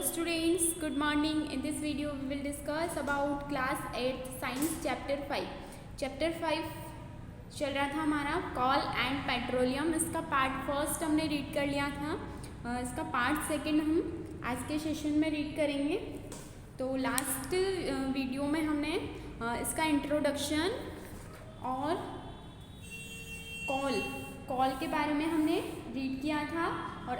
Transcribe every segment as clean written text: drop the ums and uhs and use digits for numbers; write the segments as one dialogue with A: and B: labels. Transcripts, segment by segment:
A: students, good morning. In this video we will discuss about class 8 science chapter 5. Chapter 5 चल रहा था हमारा call and petroleum. इसका part first हमने read कर लिया था, इसका पार्ट सेकंड हम आज के सेशन में रीड करेंगे। तो लास्ट वीडियो में हमने इसका इंट्रोडक्शन और कॉल के बारे में हमने रीड किया था और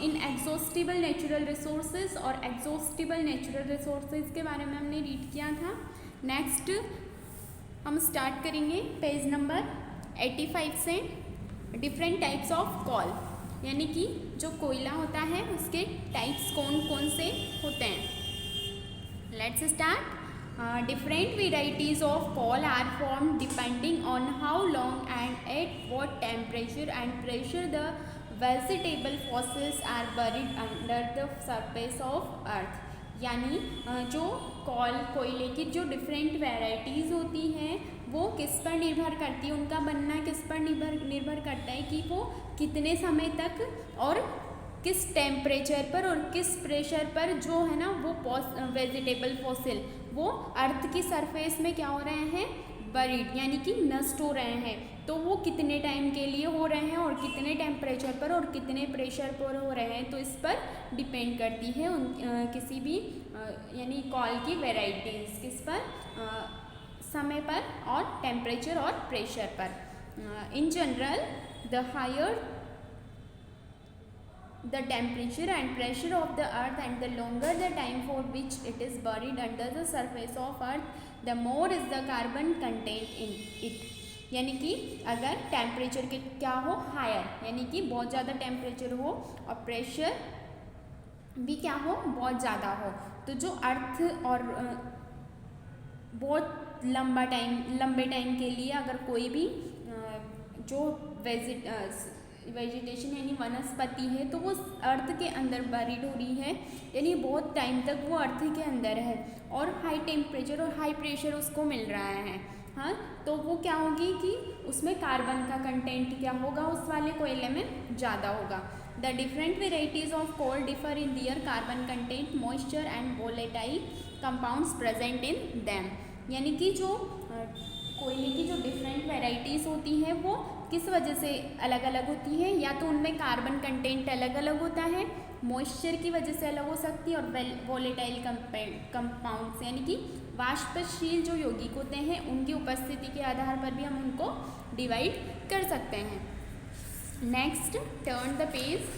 A: इनएग्जॉस्टिबल नेचुरल रिसोर्सेज और एग्जॉस्टिबल नेचुरल रिसोर्सेज के बारे में हमने रीड किया था। नेक्स्ट हम स्टार्ट करेंगे पेज नंबर 85 से। डिफरेंट टाइप्स ऑफ कॉल, यानी कि जो कोयला होता है उसके टाइप्स कौन कौन से होते हैं। Let's start. Different varieties of coal are formed depending on how long and at what temperature and pressure the vegetable fossils are buried under the surface of earth। यानी जो कोयले की जो डिफरेंट वैरायटीज़ होती हैं वो किस पर निर्भर करती है, उनका बनना किस पर निर्भर करता है कि वो कितने समय तक और किस टेम्परेचर पर और किस प्रेशर पर जो है ना वो वेजिटेबल फॉसिल वो अर्थ की सरफेस में क्या हो रहे हैं, बरीड यानी कि नष्ट हो रहे हैं। तो वो कितने टाइम के लिए हो रहे हैं और कितने टेम्परेचर पर और कितने प्रेशर पर हो रहे हैं, तो इस पर डिपेंड करती है किसी भी यानी कॉल की वेराइटीज़ किस पर, समय पर और टेम्परेचर और प्रेशर पर। In general the higher the temperature and pressure of the earth and the longer the time for which it is buried under the surface of earth, the more is the carbon content in it। यानी कि अगर temperature के क्या हो, higher यानी कि बहुत ज़्यादा टेम्परेचर हो और प्रेशर भी क्या हो, बहुत ज़्यादा हो, तो जो अर्थ और बहुत लंबे टाइम के लिए अगर कोई भी जो वेजिटेशन यानी वनस्पति है तो वो अर्थ के अंदर बरीड हो रही है, यानी बहुत टाइम तक वो अर्थ के अंदर है और हाई टेम्परेचर और हाई प्रेशर उसको मिल रहा है। हाँ, तो वो क्या होगी कि उसमें कार्बन का कंटेंट क्या होगा, उस वाले कोयले में ज़्यादा होगा। The different varieties of coal differ in their carbon content, moisture and volatile compounds present in them. यानी कि जो कोयले की जो डिफरेंट वेराइटीज़ होती हैं वो किस वजह से अलग अलग होती है, या तो उनमें कार्बन कंटेंट अलग अलग होता है, मॉइस्चर की वजह से अलग हो सकती है, और वोलेटाइल कंपाउंड्स यानी कि वाष्पशील जो यौगिक होते हैं उनकी उपस्थिति के आधार पर भी हम उनको डिवाइड कर सकते हैं। Next, turn the page.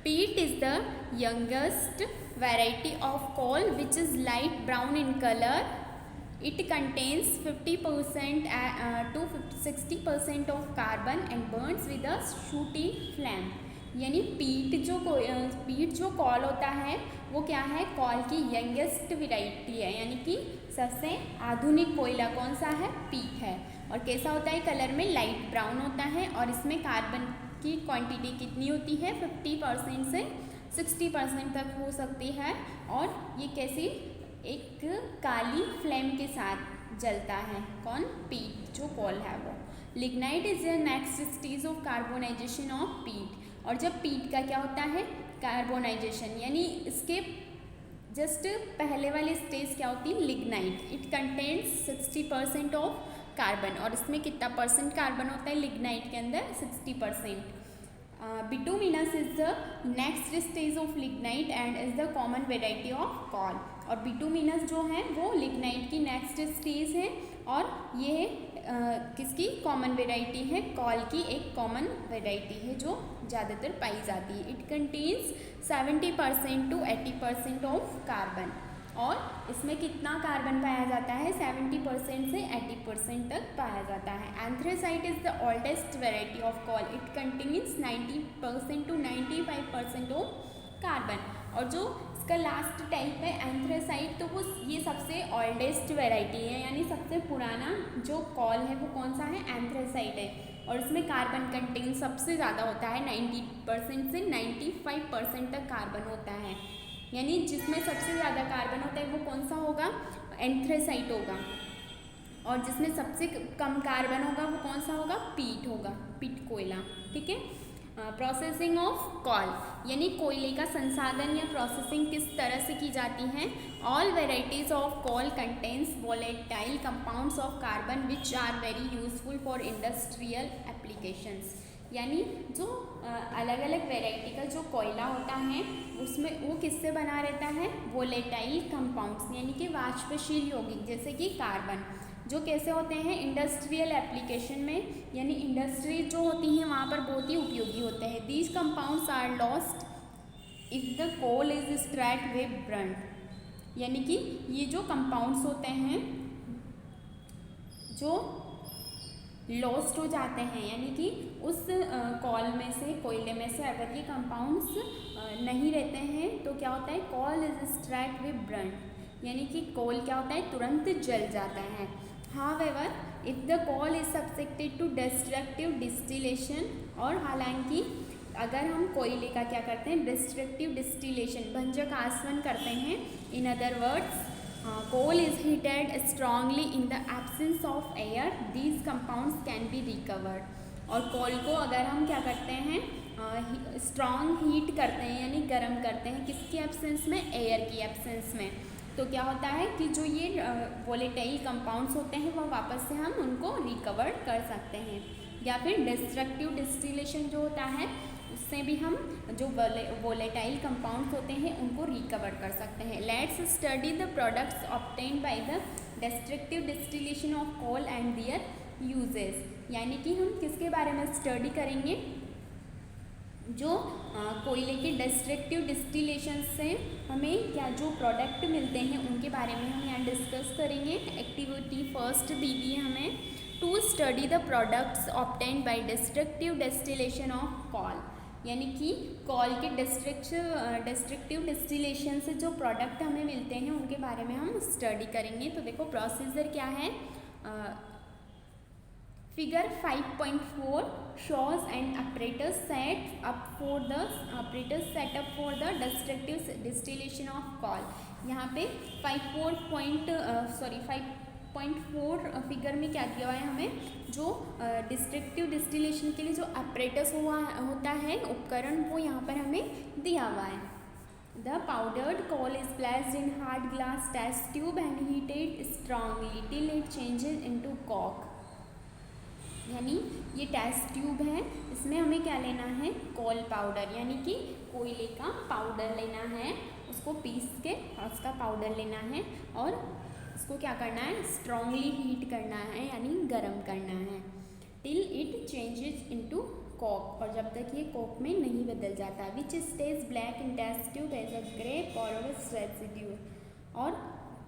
A: Peat is the youngest variety of coal which is light brown in color. It contains 50% to 60% of carbon and burns with a shooty flame। यानी पीट जो कॉल होता है वो क्या है, कॉल की यंगेस्ट वैरायटी है, यानी कि सबसे आधुनिक कोयला कौन सा है, पीट है। और कैसा होता है, कलर में लाइट ब्राउन होता है और इसमें कार्बन की क्वांटिटी कितनी होती है, 50% से 60% तक हो सकती है, और ये कैसी एक काली फ्लेम के साथ जलता है, कौन, पीट जो कॉल है वो। Lignite is the next stage of carbonisation of पीट। और जब पीट का क्या होता है, कार्बोनाइजेशन, यानी इसके जस्ट पहले वाली स्टेज क्या होती है, lignite. It contains 60% of carbon, और इसमें कितना परसेंट कार्बन होता है लिग्नाइट के अंदर, 60%। Bituminous is the next stage of lignite and is the common variety of call. और बिटुमिनस जो है वो लिग्नाइट की नेक्स्ट स्टेज है और ये किसकी कॉमन वेराइटी है, कॉल की एक कॉमन वेराइटी है जो ज़्यादातर पाई जाती है। It contains 70% to 80% of carbon, और इसमें कितना कार्बन पाया जाता है, 70% से 80% तक पाया जाता है। Anthracite is the oldest variety of call. It contains 90% to 95% of carbon. और जो इसका लास्ट टाइप है एंथ्रेसाइट, तो वो ये सबसे ओल्डेस्ट वेराइटी है, यानी सबसे पुराना जो कॉल है वो कौन सा है, एंथ्रेसाइट है, और इसमें कार्बन कंटेंट सबसे ज़्यादा होता है, 90% से 95% तक कार्बन होता है। यानी जिसमें सबसे ज़्यादा कार्बन होता है वो कौन सा होगा, एंथ्रेसाइट होगा, और जिसमें सबसे कम कार्बन होगा वो कौन सा होगा, पीट होगा, पीट कोयला। ठीक है। प्रोसेसिंग ऑफ कॉल, यानी कोयले का संसाधन या प्रोसेसिंग किस तरह से की जाती है। All varieties of coal contains volatile compounds of carbon which are very useful for industrial applications, यानी जो अलग अलग वेराइटी का जो कोयला होता है उसमें वो किससे बना रहता है, वोलेटाइल कंपाउंड्स यानी कि वाष्पशील यौगिक जैसे कि कार्बन, जो कैसे होते हैं इंडस्ट्रियल एप्लीकेशन में, यानी इंडस्ट्री जो होती हैं वहाँ पर बहुत ही उपयोगी होते हैं। These compounds are lost if the coal is strongly burnt, यानी कि ये जो कंपाउंड्स होते हैं जो लॉस्ट हो जाते हैं, यानी कि उस कॉल में से, कोयले में से अगर ये कंपाउंड्स नहीं रहते हैं तो क्या होता है, call is strongly burnt, यानी कि कोल क्या होता है, तुरंत जल जाता है। However, if the coal is subjected to destructive distillation, और हालांकि अगर हम कोयले का क्या करते हैं, डिस्ट्रक्टिव डिस्टिलेशन, भंजक आसवन करते हैं, in other words coal is heated strongly in the absence of air, these compounds can be recovered, और कोल को अगर हम क्या करते हैं, स्ट्रॉन्ग हीट करते हैं यानी गर्म करते हैं, किसकी एब्सेंस में, एयर की एब्सेंस में, तो क्या होता है कि जो ये वोलेटाइल कंपाउंड्स होते हैं वो वापस से हम उनको रिकवर कर सकते हैं। या फिर डिस्ट्रक्टिव डिस्टिलेशन जो होता है उससे भी हम जो वोलेटाइल कंपाउंड्स होते हैं उनको रिकवर कर सकते हैं। Let's study the products obtained by the destructive distillation of coal and their uses, यानी कि हम किसके बारे में स्टडी करेंगे, जो कोयले के डिस्ट्रक्टिव डिस्टिलेशन से हमें क्या जो प्रोडक्ट मिलते हैं उनके बारे में हम यहाँ डिस्कस करेंगे। एक्टिविटी फर्स्ट दी हुई है हमें, to study the products obtained by destructive distillation of coal, यानी कि कॉल के डिस्ट्रक्टिव डिस्टिलेशन से जो प्रोडक्ट हमें मिलते हैं उनके बारे में हम स्टडी करेंगे। तो देखो प्रोसीजर क्या है, Figure 5.4 shows an apparatus set up for the destructive distillation of coal। यहाँ पे 5.4 फिगर में क्या दिया हुआ है हमें, जो डिस्ट्रक्टिव डिस्टिलेशन के लिए जो apparatus होता है उपकरण, वो यहाँ पर हमें दिया हुआ है। The powdered coal is placed in hard glass test tube and heated strongly till it changes into coke, यानी ये टेस्ट ट्यूब है, इसमें हमें क्या लेना है, कोल पाउडर, यानी कि कोयले का पाउडर लेना है, उसको पीस के और उसका पाउडर लेना है और इसको क्या करना है, स्ट्रॉन्गली हीट करना है यानी गरम करना है, till it changes into coke, और जब तक ये कोक में नहीं बदल जाता, which stage black in test tube as a grey porous residue, और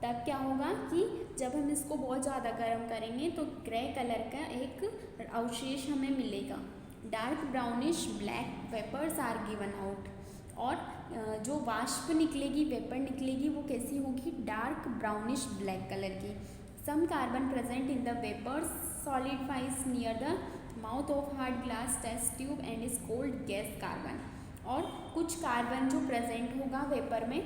A: तब क्या होगा कि जब हम इसको बहुत ज़्यादा गर्म करेंगे तो ग्रे कलर का एक अवशेष हमें मिलेगा। Dark brownish black vapours are given out, और जो वाष्प निकलेगी, वेपर निकलेगी, वो कैसी होगी, डार्क ब्राउनिश ब्लैक कलर की। Some carbon present in the vapours solidifies near the mouth of hard glass test tube and is called gas carbon, और कुछ कार्बन जो प्रेजेंट होगा वेपर में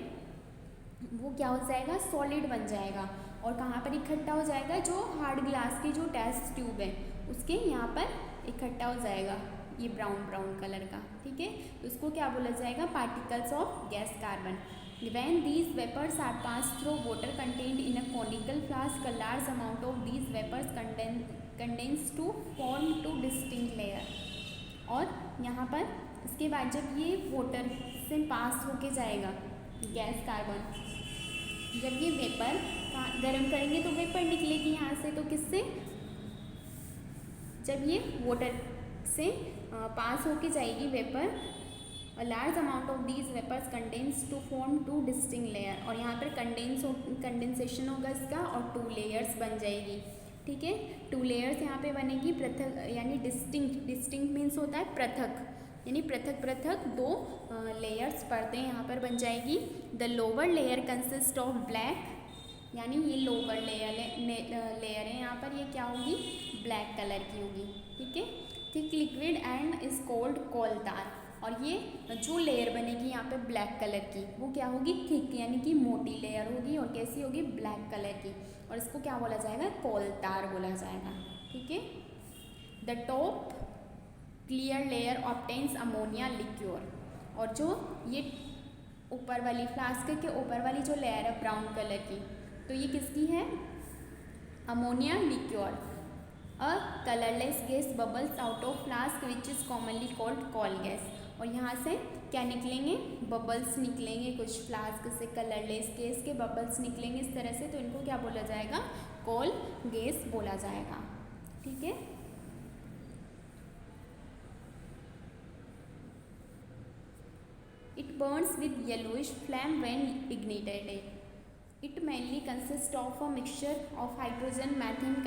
A: वो क्या हो जाएगा, सॉलिड बन जाएगा, और कहाँ पर इकट्ठा हो जाएगा, जो हार्ड ग्लास की जो टेस्ट ट्यूब है उसके यहाँ पर इकट्ठा हो जाएगा, ये ब्राउन कलर का, ठीक है, तो उसको क्या बोला जाएगा, particles of gas carbon. When these vapours are pass through water contained in a conical flask, a large amount of these vapours condense to form two distinct layer, और यहाँ पर इसके बाद जब ये वाटर से पास होके जाएगा गैस कार्बन, जब ये वेपर गर्म करेंगे तो वेपर निकलेगी यहाँ से, तो किससे, जब ये वाटर से पास होके जाएगी vapour, a large amount of these vapors condense to form two distinct layer, और यहाँ पर कंडेंसेशन होगा इसका और 2 लेयर्स बन जाएगी, ठीक है, 2 लेयर्स यहाँ पे बनेगी, पृथक यानी डिस्टिंक्ट मीन्स होता है पृथक, यानी पृथक 2 लेयर्स परतें यहाँ पर बन जाएगी। The lower layer consist of black, यानी ये लोअर लेयर है यहाँ पर, ये क्या होगी, ब्लैक कलर की होगी, ठीक है, thick liquid and is called coal tar, और ये जो लेयर बनेगी यहाँ पे ब्लैक कलर की वो क्या होगी, थिक यानी कि मोटी लेयर होगी, और कैसी होगी, ब्लैक कलर की, और इसको क्या बोला जाएगा, कोल तार बोला जाएगा, ठीक है। The top clear layer obtains ammonia liquor. और जो ये ऊपर वाली फ्लास्क के ऊपर वाली जो लेयर है ब्राउन कलर की, तो ये किसकी है? Ammonia liquor. A colourless gas bubbles out of flask which is commonly called coal gas. और यहाँ से क्या निकलेंगे? बबल्स निकलेंगे कुछ फ्लास्क से, कलरलेस गैस के बबल्स निकलेंगे इस तरह से, तो इनको क्या बोला जाएगा? कॉल गैस बोला जाएगा। ठीक है। It burns with yellowish flame when ignited. It mainly consists of a mixture of hydrogen, methane,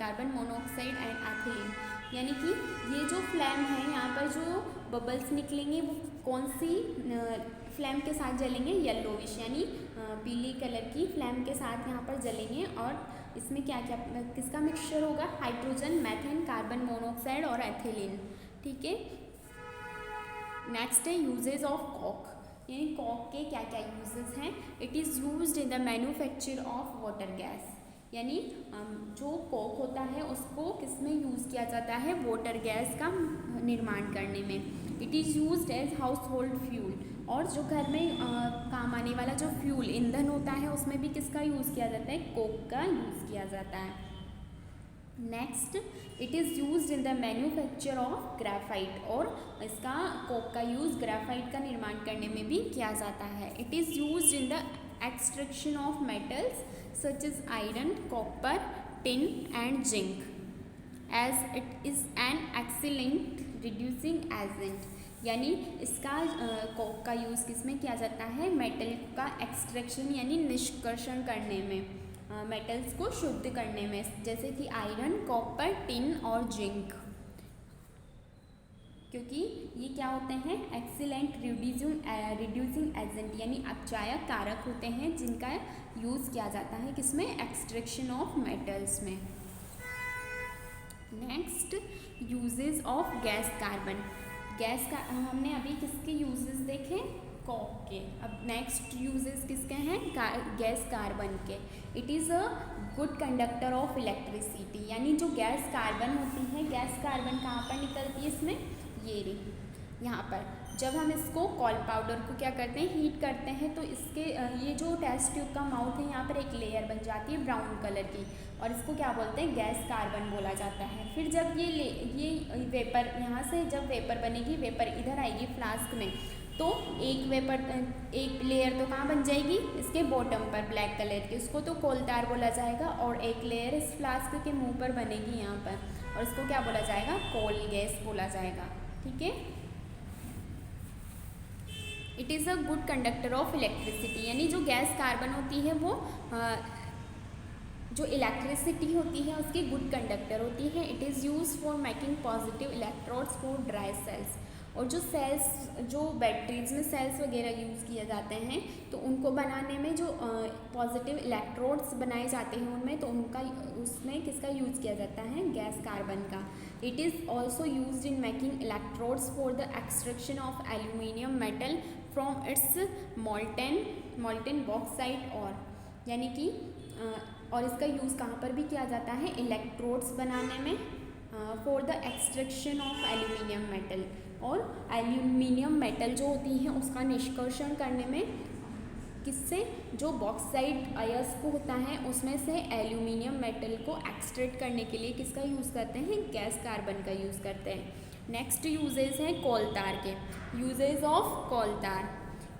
A: carbon monoxide and ethylene। यानी कि ये जो फ्लैम है, यहाँ पर जो बबल्स निकलेंगे वो कौन सी फ्लैम के साथ जलेंगे? येलोविश, यानी पीली कलर की फ्लैम के साथ यहाँ पर जलेंगे। और इसमें क्या क्या किसका मिक्सचर होगा? हाइड्रोजन, मैथेन, कार्बन मोनोऑक्साइड और एथिलीन। ठीक है। नेक्स्ट है यूजेज ऑफ कॉक, यानी कॉक के क्या क्या यूजेस हैं? It is used in the manufacture of water gas, यानी जो कॉक होता है उसको किस में यूज़ किया जाता है? वाटर गैस का निर्माण करने में। It is used as household fuel, और जो घर में काम आने वाला जो फ्यूल ईंधन होता है उसमें भी किसका यूज़ किया जाता है? कोक का यूज़ किया जाता है। Next, it is used in the manufacture of graphite, और इसका कोक का यूज़ ग्रेफाइट का निर्माण करने में भी किया जाता है। It is used in the extraction of metals such as iron, copper, tin and zinc, as it is an excellent reducing agent. यानी इसका कोक का यूज़ किस में किया जाता है? मेटल का एक्सट्रैक्शन यानी निष्कर्षण करने में, मेटल्स को शुद्ध करने में, जैसे कि आयरन, कॉपर, टिन और जिंक, क्योंकि ये क्या होते हैं? एक्सीलेंट रिड्यूसिंग एजेंट, यानी अपचायक कारक होते हैं जिनका यूज़ किया जाता है किसमें? एक्सट्रैक्शन ऑफ मेटल्स में। Next, uses of gas carbon. Gas का हमने अभी किसके यूजेस देखे? कॉक के। अब नेक्स्ट यूजेस किसके हैं? गैस कार्बन के। It is a good conductor of electricity, यानी जो गैस कार्बन होती है, गैस कार्बन कहाँ पर निकलती है? इसमें ये रही, यहाँ पर। जब हम इसको कॉल पाउडर को क्या करते हैं? हीट करते हैं, तो इसके ये जो टेस्ट ट्यूब का माउथ है यहाँ पर एक लेयर बन जाती है ब्राउन कलर की, और इसको क्या बोलते हैं? गैस कार्बन बोला जाता है। फिर जब ये वेपर, यहाँ से जब वेपर बनेगी, वेपर इधर आएगी फ्लास्क में, तो एक लेयर तो कहाँ बन जाएगी? इसके बॉटम पर ब्लैक कलर की, उसको तो कोलतार बोला जाएगा, और एक लेयर इस फ्लास्क के मुंह पर बनेगी यहाँ पर, और इसको क्या बोला जाएगा? कोल गैस बोला जाएगा। ठीक है। It is a good conductor of electricity, यानी जो गैस कार्बन होती है वो जो इलेक्ट्रिसिटी होती है उसकी गुड कंडक्टर होती है। It is use for making positive electrodes for dry cells, और जो सेल्स, जो बैटरीज में सेल्स वगैरह यूज़ किए जाते हैं, तो उनको बनाने में जो पॉजिटिव इलेक्ट्रोड्स बनाए जाते हैं उनमें, तो उनका उसमें किसका यूज़ किया जाता है? गैस कार्बन का। It is also used in making electrodes for the extraction of aluminium metal from its molten bauxite और, यानी कि और इसका यूज़ कहाँ पर भी किया जाता है? इलेक्ट्रोड्स बनाने में, for the extraction of aluminium metal, और एल्यूमिनियम मेटल जो होती हैं उसका निष्कर्षण करने में, किससे? जो बॉक्साइट अयस्क होता है उसमें से एल्यूमिनियम मेटल को एक्सट्रैक्ट करने के लिए किसका यूज़ करते हैं? गैस कार्बन का यूज़ करते हैं। नेक्स्ट यूजेस हैं कोलतार के। Uses of coal tar,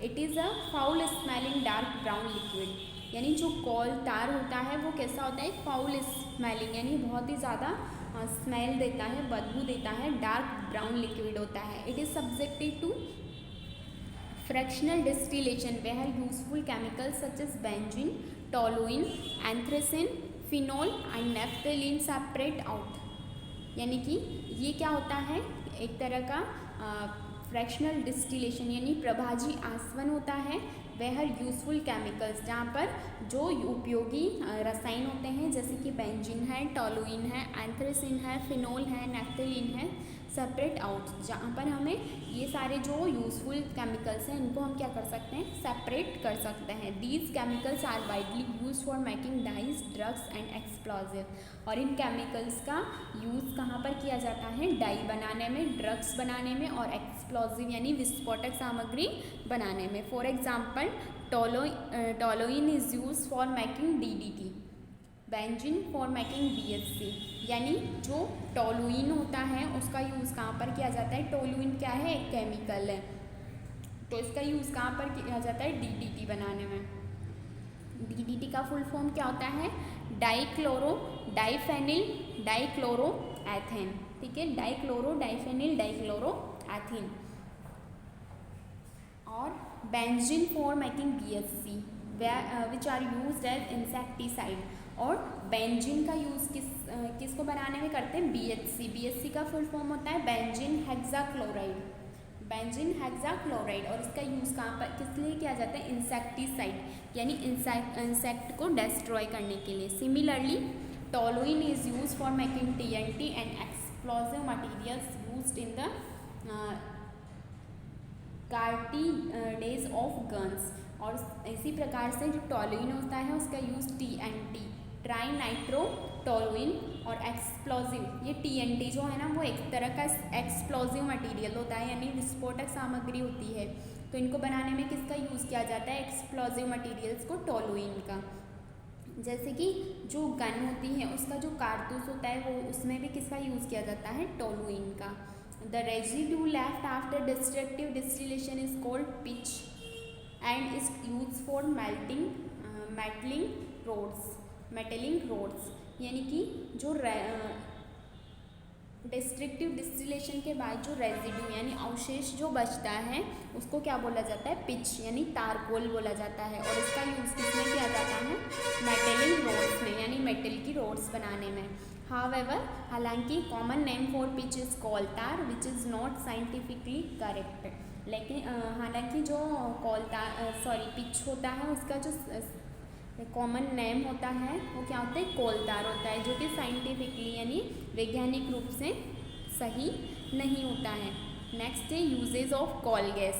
A: it is a foul smelling dark brown liquid, यानी जो कोलतार होता है वो कैसा होता है? फाउल स्मेलिंग, यानी बहुत ही ज़्यादा स्मेल देता है, बदबू देता है, डार्क ब्राउन लिक्विड होता है। It is subjected to fractional distillation where useful chemicals such as benzene, toluene, anthracene, phenol and naphthalene separate out. यानी कि ये क्या होता है? एक तरह का फ्रैक्शनल डिस्टिलेशन, यानी प्रभाजी आसवन होता है, वह यूजफुल केमिकल्स, जहाँ पर जो उपयोगी रसायन होते हैं, जैसे कि बेंजीन है, टोलुइन है, एंथ्रेसिन है, फिनोल है, नेफ्थलीन है, सेपरेट आउट, जहाँ पर हमें ये सारे जो यूज़फुल केमिकल्स हैं इनको हम क्या कर सकते हैं, सेपरेट कर सकते हैं। These chemicals are widely use for making dyes, drugs and explosive. और इन केमिकल्स का यूज़ कहाँ पर किया जाता है, डाई बनाने में, ड्रग्स बनाने में और एक्सप्लोजिव यानी विस्फोटक सामग्री बनाने में। For example toluene is use for making DDT, benzene for making BHC। यानी जो टोलुइन होता है उसका यूज़ कहाँ पर किया जाता है, टोलुइन क्या है, एक केमिकल है, तो इसका यूज़ कहाँ पर किया जाता है, DDT बनाने में। DDT का फुल फॉर्म क्या होता है, डाइक्लोरो डाइफेनिल डाइक्लोरोएथेन, ठीक है, डाइक्लोरो डाइफेनिल डाइक्लोरोएथेन। और benzene for making BHC which are used as insecticide. और बेंजीन का यूज़ किसको बनाने में करते हैं, BHC का फुल फॉर्म होता है बेंजीन हेक्साक्लोराइड, बेंजीन हेक्साक्लोराइड। और इसका यूज़ कहाँ पर किस लिए किया जाता है, इंसेक्टिसाइड यानी इंसेक्ट को डिस्ट्रॉय करने के लिए। Similarly toluene is use for making TNT and explosive materials used in the cartilage of guns. और इसी प्रकार से जो टोलुइन होता है उसका use TNT tri nitro toluene और एक्सप्लोजिव, ये TNT जो है ना वो एक तरह का एक्सप्लोजिव मटेरियल होता है यानी विस्फोटक सामग्री होती है। तो इनको बनाने में किसका यूज़ किया जाता है, एक्सप्लोजिव मटेरियल्स को, टोलुइन का। जैसे कि जो गन होती है उसका जो कारतूस होता है वो उसमें भी किसका यूज़ किया जाता है, टोलुइन का। The residue left after destructive distillation is called pitch and is use for metalling roads. यानी कि जो डिस्ट्रक्टिव डिस्टिलेशन के बाद जो रेजिड्यू यानी अवशेष जो बचता है उसको क्या बोला जाता है, पिच यानी तारकोल बोला जाता है। और इसका यूज़ किसमें किया जाता है, मेटलिंग रोड्स में यानी मेटल की रोड्स बनाने में। हाउएवर हालांकि common name for pitch is coal tar which is not scientifically correct. लेकिन हालांकि जो पिच होता है उसका जो कॉमन नेम होता है वो क्या होता है, कोलतार होता है, जो कि साइंटिफिकली यानी वैज्ञानिक रूप से सही नहीं होता है। नेक्स्ट है uses of coal gas.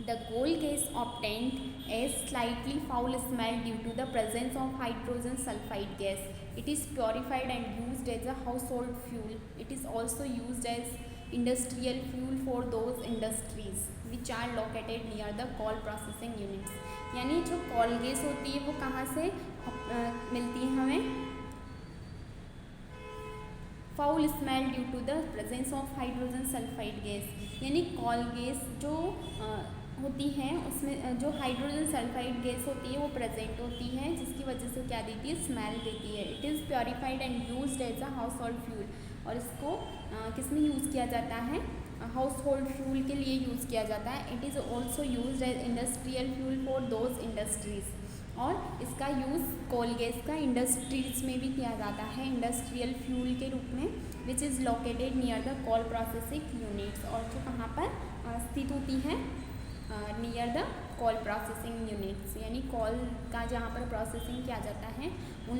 A: The coal gas obtained as slightly foul smell due to the presence of hydrogen sulphide gas. It is purified and used as a household fuel. It is also used as industrial fuel for those industries which are located near the coal processing units. यानी जो कोल gas होती है वो कहाँ से मिलती है हमें, foul smell due to the presence of hydrogen sulphide gas. यानी कोल गैस जो होती है उसमें जो हाइड्रोजन सल्फाइड गैस होती है वो प्रेजेंट होती है, जिसकी वजह से क्या देती है, स्मेल देती है। It is purified and used as a household fuel. और इसको किस में यूज़ किया जाता है, हाउस होल्ड फ्यूल के लिए यूज़ किया जाता है। It is also used as industrial fuel for those industries. और इसका यूज़ कोल गैस का इंडस्ट्रीज में भी किया जाता है इंडस्ट्रियल फ्यूल के रूप में, which is located near the coal processing units. और जो कहाँ पर स्थित होती है, near the coal processing units, यानी कोल का जहाँ पर प्रोसेसिंग किया जाता है उन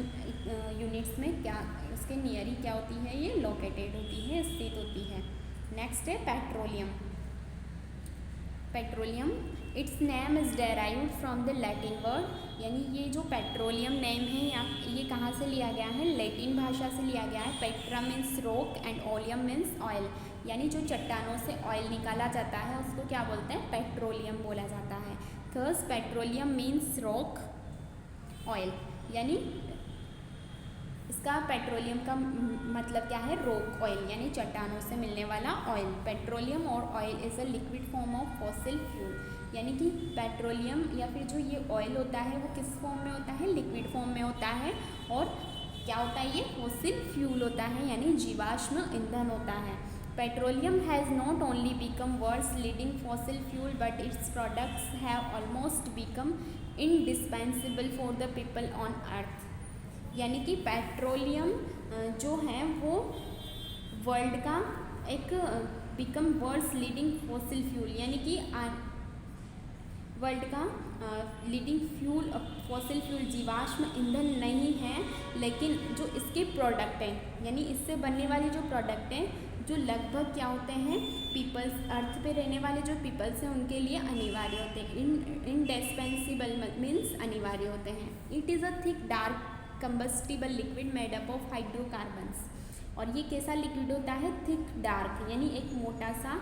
A: यूनिट्स में क्या उसके नियर ही क्या होती है, ये लोकेटेड होती है, स्थित होती है। नेक्स्ट है petroleum. It's name is derived from the Latin word. यानी ये जो पेट्रोलियम नेम है ये कहाँ से लिया गया है, लैटिन भाषा से लिया गया है। Petra means rock and oleum means oil. यानी जो चट्टानों से ऑयल निकाला जाता है उसको क्या बोलते हैं, पेट्रोलियम बोला जाता है। थर्स पेट्रोलियम मीन्स रॉक ऑयल, यानी इसका पेट्रोलियम का मतलब क्या है, रॉक ऑयल यानी चट्टानों से मिलने वाला ऑयल। पेट्रोलियम और oil is a liquid form of fossil fuel. यानी कि पेट्रोलियम या फिर जो ये ऑयल होता है वो किस फॉर्म में होता है, लिक्विड फॉर्म में होता है। और क्या होता है, ये फॉसिल फ्यूल होता है यानी जीवाश्म ईंधन होता है। Petroleum has not only become world's leading fossil fuel, but its products have almost become indispensable for the people on earth. यानी कि पेट्रोलियम जो है वो वर्ल्ड का एक become world's leading fossil fuel, यानी कि वर्ल्ड का लीडिंग फ्यूल फॉसिल फ्यूल जीवाश्म ईंधन नहीं है, लेकिन जो इसके प्रोडक्ट हैं यानी इससे बनने वाले जो प्रोडक्ट हैं जो लगभग क्या होते हैं पीपल्स, अर्थ पे रहने वाले जो पीपल्स हैं उनके लिए अनिवार्य होते हैं। इंडिस्पेंसिबल मीन्स अनिवार्य होते हैं। It is a thick dark combustible liquid made up of hydrocarbons. और ये कैसा लिक्विड होता है? थिक डार्क यानी एक मोटा सा,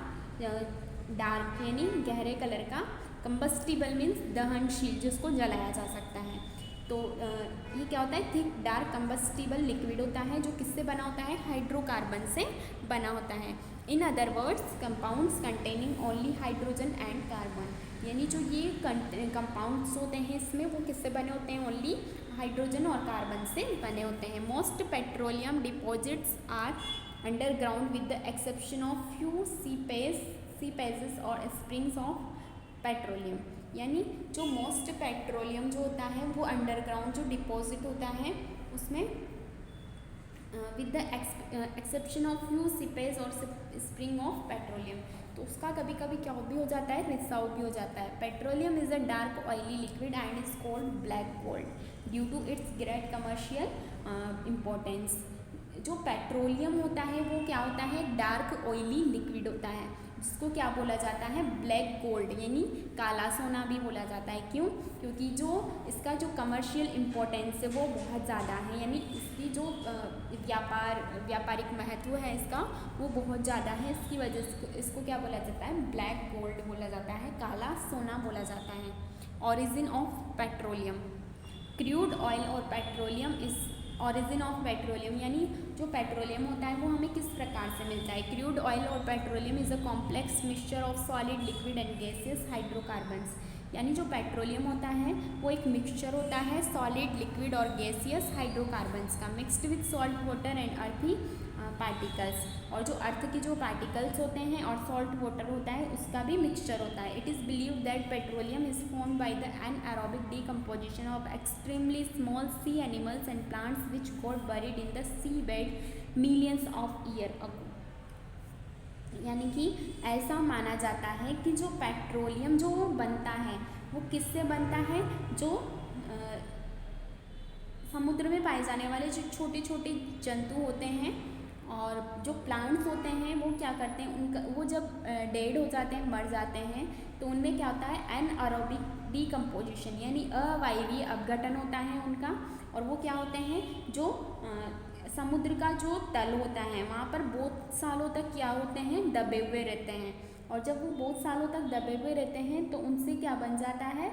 A: डार्क यानी गहरे कलर का, कंबस्टिबल मीन्स दहनशील जिसको जलाया जा सकता है। तो ये क्या होता है? थिक डार्क कंबस्टिबल लिक्विड होता है जो किससे बना होता है? हाइड्रोकार्बन से बना होता है। In other words compounds containing only hydrogen and carbon, यानी जो ये कंपाउंड्स होते हैं इसमें वो किससे बने होते हैं? ओनली हाइड्रोजन और कार्बन से बने होते हैं। Most petroleum deposits are underground with the exception of few seepages और स्प्रिंग्स ऑफ पेट्रोलियम, यानी जो मोस्ट पेट्रोलियम जो होता है वो अंडरग्राउंड जो डिपॉजिट होता है उसमें with the exception of few seepage और स्प्रिंग ऑफ पेट्रोलियम, तो उसका कभी कभी क्या भी हो जाता है? रिसाव भी हो जाता है। Petroleum is a dark oily liquid and is called black gold due to its great commercial importance. जो पेट्रोलियम होता है वो क्या होता है? डार्क ऑयली लिक्विड होता है जिसको क्या बोला जाता है? ब्लैक गोल्ड यानी काला सोना भी बोला जाता है। क्यों? क्योंकि जो इसका जो कमर्शियल इम्पोर्टेंस है वो बहुत ज़्यादा है, यानी इसकी जो व्यापारिक महत्व है इसका वो बहुत ज़्यादा है। इसकी वजह से इसको क्या बोला जाता है? ब्लैक गोल्ड बोला जाता है, काला सोना बोला जाता है। Origin of petroleum, crude oil और petroleum is origin of petroleum, यानी जो पेट्रोलियम होता है वो हमें किस प्रकार से मिलता है? क्रूड ऑयल और petroleum is a complex mixture of solid liquid and gaseous hydrocarbons, यानी जो पेट्रोलियम होता है वो एक मिक्सचर होता है सॉलिड लिक्विड और गैसियस हाइड्रोकार्बन्स का, mixed with salt water and अर्थी पार्टिकल्स, और जो अर्थ के जो पार्टिकल्स होते हैं और सॉल्ट वाटर होता है उसका भी मिक्सचर होता है। It is believed that petroleum is formed by the anaerobic decomposition of extremely small sea animals and plants which got buried in the sea bed millions of year ago, यानी कि ऐसा माना जाता है कि जो पेट्रोलियम जो बनता है वो किससे बनता है? जो समुद्र में पाए जाने वाले जो छोटे छोटे जंतु होते हैं और जो प्लांट्स होते हैं वो क्या करते हैं? उनका वो जब डेड हो जाते हैं, मर जाते हैं, तो उनमें क्या होता है? एनारोबिक डीकम्पोजिशन यानी अवायवीय अपघटन होता है उनका, और वो क्या होते हैं? जो समुद्र का जो तल होता है वहाँ पर बहुत सालों तक क्या होते हैं? दबे हुए रहते हैं, और जब वो बहुत सालों तक दबे हुए रहते हैं तो उनसे क्या बन जाता है?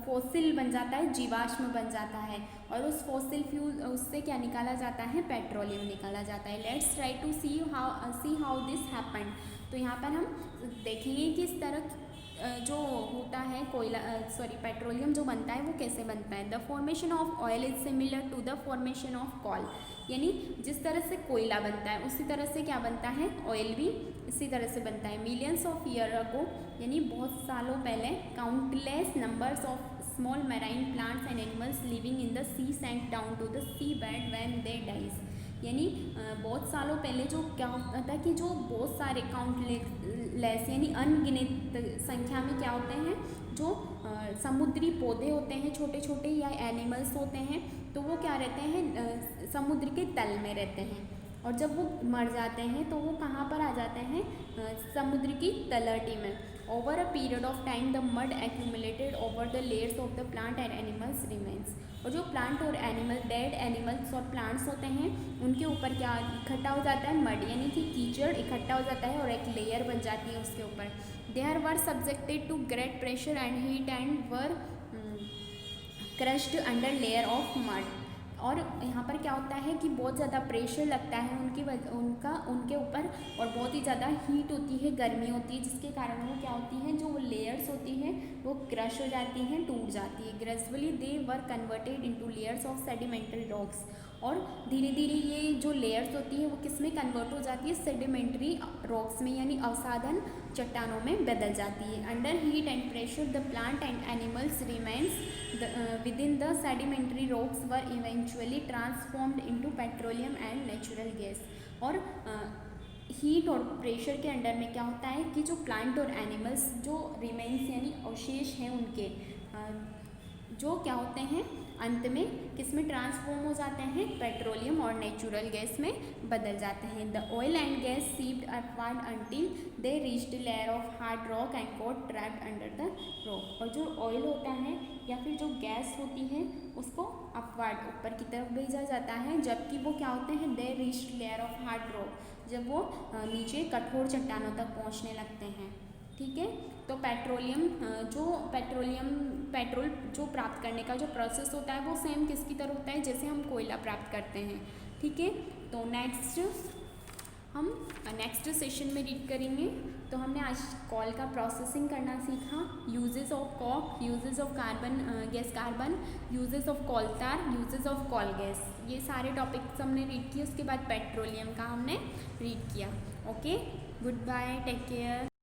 A: फॉसिल बन जाता है, जीवाश्म बन जाता है, और उस फॉसिल फ्यूल उससे क्या निकाला जाता है? पेट्रोलियम निकाला जाता है। Let's try to see how this happened. तो यहाँ पर हम देखेंगे कि इस तरह जो होता है कोयला पेट्रोलियम जो बनता है वो कैसे बनता है। The formation of oil is similar to the formation of coal, यानी जिस तरह से कोयला बनता है उसी तरह से क्या बनता है? ऑयल भी इसी तरह से बनता है। मिलियंस ऑफ ईयर अगो, यानी बहुत सालों पहले, countless numbers of small marine plants and animals living in the sea sank down to the sea bed when they dies, यानी बहुत सालों पहले जो क्या होता था कि जो बहुत सारे काउंटलेस यानी अनगिनत संख्या में क्या होते हैं? जो समुद्री पौधे होते हैं छोटे छोटे या एनिमल्स होते हैं तो वो क्या रहते हैं? समुद्र के तल में रहते हैं, और जब वो मर जाते हैं तो वो कहाँ पर आ जाते हैं? समुद्र की तलहटी में। Over a period of time the mud accumulated over the layers of the plant and animals remains, और जो प्लांट और एनिमल डेड एनिमल्स और प्लांट्स होते हैं उनके ऊपर क्या इकट्ठा हो जाता है? मड यानी कि कीचड़ इकट्ठा हो जाता है और एक लेयर बन जाती है उसके ऊपर। There were subjected to great pressure and heat and were crushed under layer of mud, और यहाँ पर क्या होता है कि बहुत ज़्यादा प्रेशर लगता है उनके ऊपर, और बहुत ही ज़्यादा हीट होती है, गर्मी होती है, जिसके कारण वो क्या होती हैं? जो लेयर्स होती हैं वो क्रश हो जाती हैं, टूट जाती है। Gradually they were converted into layers of sedimentary rocks, और धीरे धीरे ये जो लेयर्स होती है वो किस में कन्वर्ट हो जाती है? सेडिमेंट्री रॉक्स में, यानी अवसादन चट्टानों में बदल जाती है। Under heat and pressure the plant and animals remains within the sedimentary rocks were eventually transformed into petroleum and natural gas, और हीट और प्रेशर के अंडर में क्या होता है कि जो प्लांट और एनिमल्स जो रिमेन्स यानी अवशेष हैं उनके जो क्या होते हैं अंत में किस में ट्रांसफॉर्म हो जाते हैं, पेट्रोलियम और नेचुरल गैस में बदल जाते हैं। The oil and gas seeped upward until they reached layer of hard rock and got trapped under the rock. और जो ऑयल होता है या फिर जो गैस होती है उसको अपवर्ड ऊपर की तरफ भेजा जाता है, जबकि वो क्या होते हैं, दे reached layer of hard rock, जब वो नीचे कठोर चट्टानों तक पहुंचने लगते हैं। ठीक है, तो पेट्रोल जो प्राप्त करने का जो प्रोसेस होता है वो सेम किसकी तरह होता है, जैसे हम कोयला प्राप्त करते हैं। ठीक है, तो हम नेक्स्ट सेशन में रीड करेंगे। तो हमने आज कॉल का प्रोसेसिंग करना सीखा, uses of coke, uses of carbon, uses of coal tar, uses of coal gas, ये सारे टॉपिक्स हमने रीड किए। उसके बाद पेट्रोलियम का हमने रीड किया। Okay, goodbye, take care.